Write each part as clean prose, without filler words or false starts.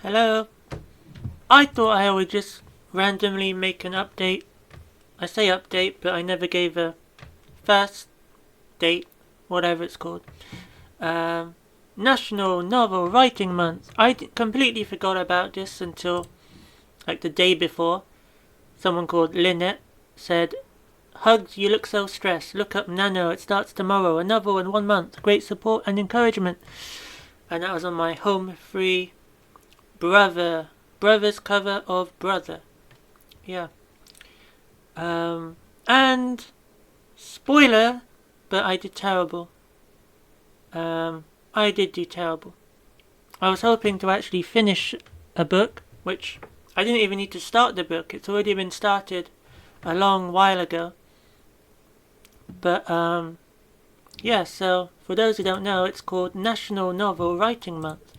Hello. I thought I would just randomly make an update. I say update, but I never gave a first date, whatever it's called. National Novel Writing Month. I completely forgot about this until like the day before. Someone called Lynette said, "Hugs, you look so stressed. Look up Nano, it starts tomorrow. A novel in 1 month. Great support and encouragement." And that was on my home free Brother's cover of Brother. Yeah. And spoiler, but I did terrible. I did do terrible. I was hoping to actually finish a book, which I didn't even need to start the book. It's already been started a long while ago. But, yeah, so for those who don't know, it's called National Novel Writing Month.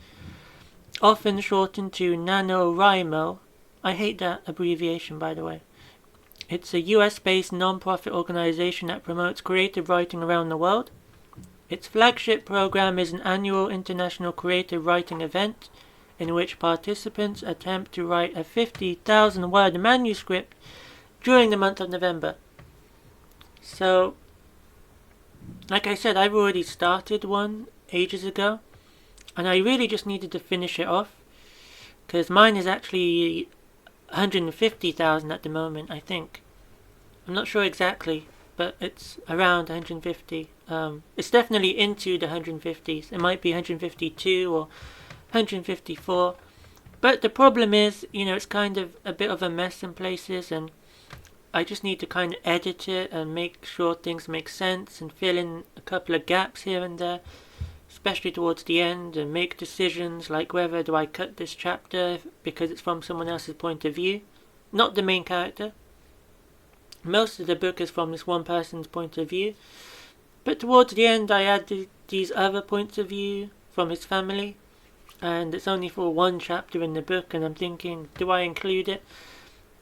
Often shortened to NaNoWriMo. I hate that abbreviation, by the way. It's a US-based non-profit organization that promotes creative writing around the world. Its flagship program is an annual international creative writing event in which participants attempt to write a 50,000-word manuscript during the month of November. So, like I said, I've already started one ages ago, and I really just needed to finish it off, because mine is actually 150,000 at the moment, I think. I'm not sure exactly, but it's around 150. It's definitely into the 150s. It might be 152 or 154. But the problem is, it's kind of a bit of a mess in places, and I just need to kind of edit it and make sure things make sense and fill in a couple of gaps here and there, especially towards the end, and make decisions like whether do I cut this chapter because it's from someone else's point of view, not the main character. Most of the book is from this one person's point of view, but towards the end I added these other points of view from his family, and it's only for one chapter in the book, and I'm thinking, do I include it?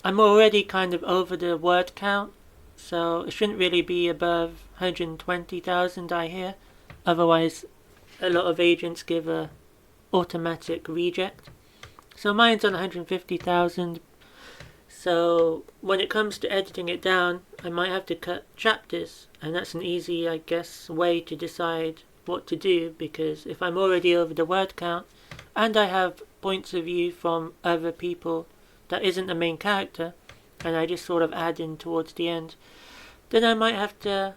I'm already kind of over the word count, so it shouldn't really be above 120,000, I hear. Otherwise, a lot of agents give a automatic reject. So mine's on 150,000. So when it comes to editing it down, I might have to cut chapters, and that's an easy, I guess, way to decide what to do, because if I'm already over the word count and I have points of view from other people that isn't the main character, and I just sort of add in towards the end, then I might have to,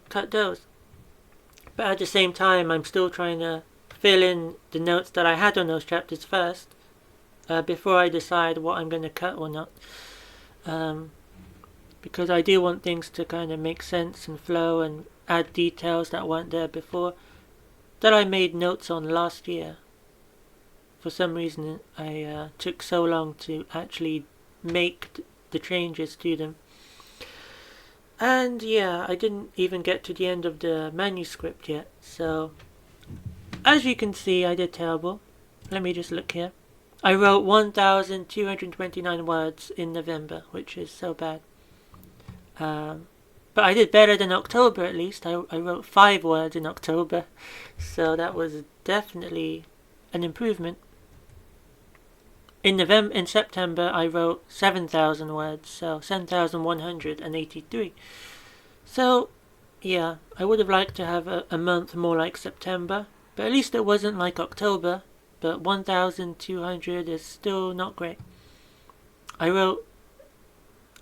cut those. But at the same time, I'm still trying to fill in the notes that I had on those chapters first, before I decide what I'm going to cut or not. Because I do want things to kind of make sense and flow and add details that weren't there before, that I made notes on last year. For some reason, I took so long to actually make the changes to them. And yeah, I didn't even get to the end of the manuscript yet, so as you can see, I did terrible. Let me just look here. I wrote 1,229 words in November, which is so bad. But I did better than October, at least. I wrote 5 words in October, so that was definitely an improvement. In September, I wrote 7,000 words, so 7,183. So, yeah, I would have liked to have a month more like September, but at least it wasn't like October. But 1,200 is still not great. I wrote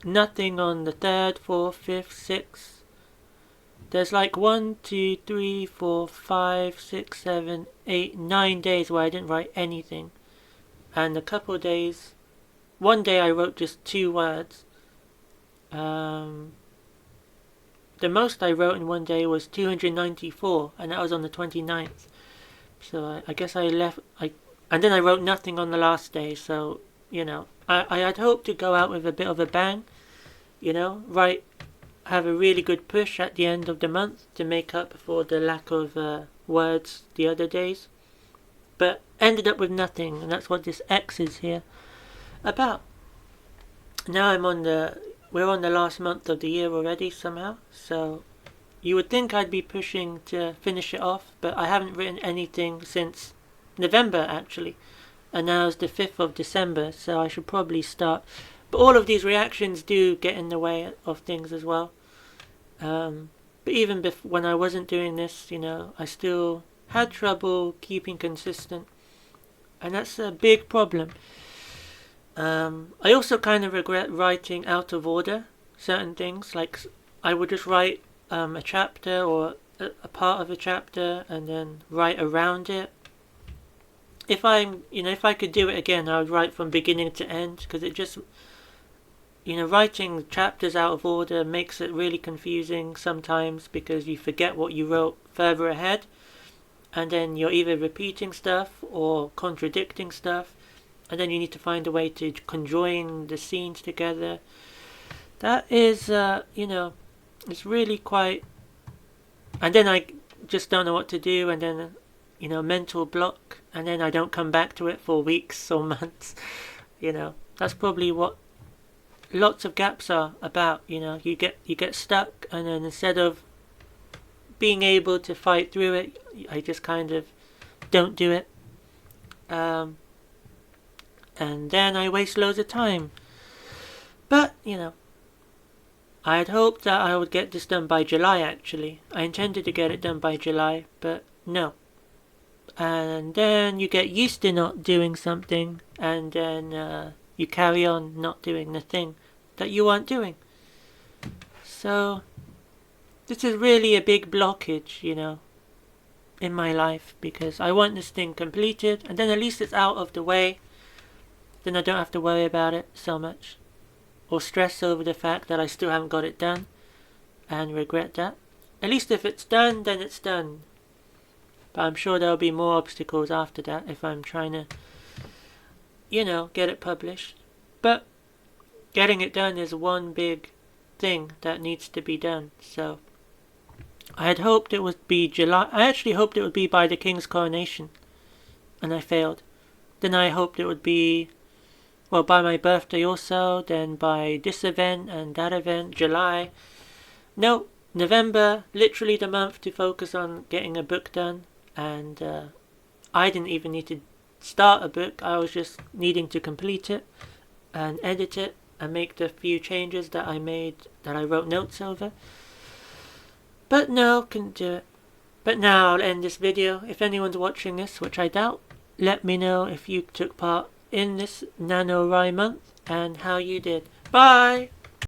nothing on the 3rd, 4th, 5th, 6th. There's like 1, 2, 3, 4, 5, 6, 7, 8, 9 days where I didn't write anything. And a couple of days, one day I wrote just 2 words. The most I wrote in one day was 294, and that was on the 29th. So I guess I left, and then I wrote nothing on the last day, so, I had hoped to go out with a bit of a bang, have a really good push at the end of the month to make up for the lack of words the other days, but ended up with nothing, and that's what this X is here about. Now we're on the last month of the year already somehow, so you would think I'd be pushing to finish it off, but I haven't written anything since November, actually. and now it's the 5th of December, so I should probably start. But all of these reactions do get in the way of things as well. But even when I wasn't doing this, you know, I still had trouble keeping consistent, and that's a big problem. I also kind of regret writing out of order certain things. Like, I would just write a chapter or a part of a chapter and then write around it. If I could do it again, I would write from beginning to end, because it just, writing chapters out of order makes it really confusing sometimes, because you forget what you wrote further ahead, and then you're either repeating stuff or contradicting stuff, and then you need to find a way to conjoin the scenes together. That is, it's really quite... And then I just don't know what to do, and then, mental block, and then I don't come back to it for weeks or months. That's probably what lots of gaps are about. You get stuck, and then instead of being able to fight through it, I just kind of don't do it. And then I waste loads of time. But, I had hoped that I would get this done by July, actually. I intended to get it done by July, but no. And then you get used to not doing something, and then you carry on not doing the thing that you aren't doing. So, this is really a big blockage, in my life, because I want this thing completed, and then at least it's out of the way. Then I don't have to worry about it so much, or stress over the fact that I still haven't got it done, and regret that. At least if it's done, then it's done. But I'm sure there'll be more obstacles after that if I'm trying to, get it published. But getting it done is one big thing that needs to be done. So I had hoped it would be July. I actually hoped it would be by the King's coronation, and I failed. Then I hoped it would be, by my birthday also, then by this event and that event, July. No, November, literally the month to focus on getting a book done. And I didn't even need to start a book. I was just needing to complete it and edit it and make the few changes that I made, that I wrote notes over. But no, couldn't do it. But now I'll end this video. If anyone's watching this, which I doubt, let me know if you took part in this NaNoWriMo month and how you did. Bye!